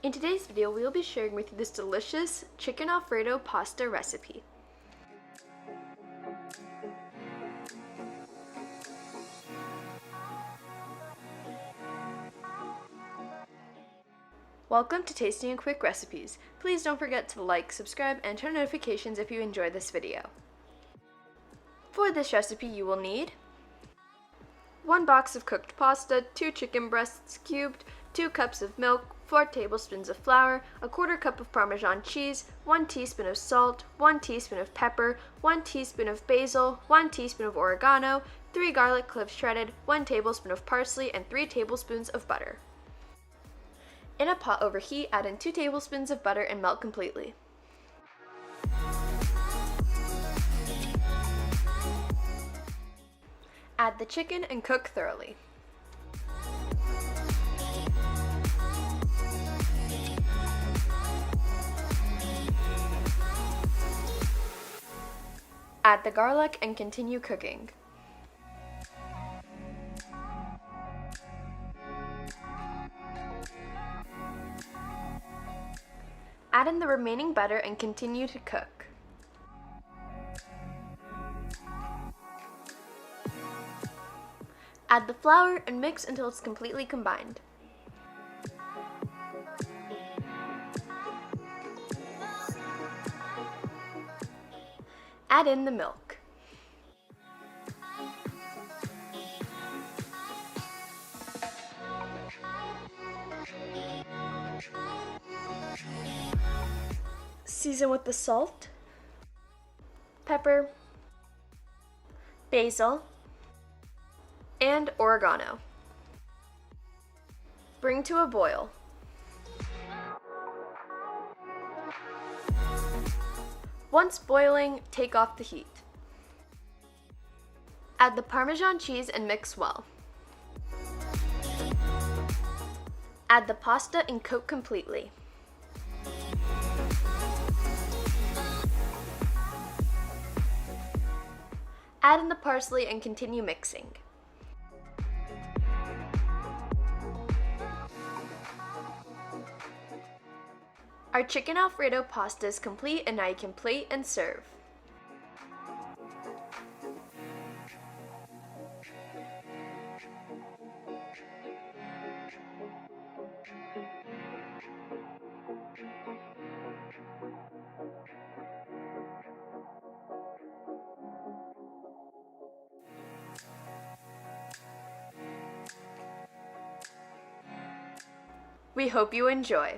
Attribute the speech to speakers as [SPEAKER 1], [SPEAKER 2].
[SPEAKER 1] In today's video, we will be sharing with you this delicious chicken Alfredo pasta recipe. Welcome to Tasty and Quick Recipes. Please don't forget to like, subscribe, and turn on notifications if you enjoy this video. For this recipe, you will need 1 box of cooked pasta, 2 chicken breasts cubed, 2 cups of milk, 4 tablespoons of flour, 1/4 cup of Parmesan cheese, 1 teaspoon of salt, 1 teaspoon of pepper, 1 teaspoon of basil, 1 teaspoon of oregano, 3 garlic cloves shredded, 1 tablespoon of parsley, and 3 tablespoons of butter. In a pot over heat, add in 2 tablespoons of butter and melt completely. Add the chicken and cook thoroughly. Add the garlic and continue cooking. Add in the remaining butter and continue to cook. Add the flour and mix until it's completely combined. Add in the milk. Season with the salt, pepper, basil, and oregano. Bring to a boil. Once boiling, take off the heat. Add the Parmesan cheese and mix well. Add the pasta and coat completely. Add in the parsley and continue mixing. Our chicken Alfredo pasta is complete, and now you can plate and serve. We hope you enjoy.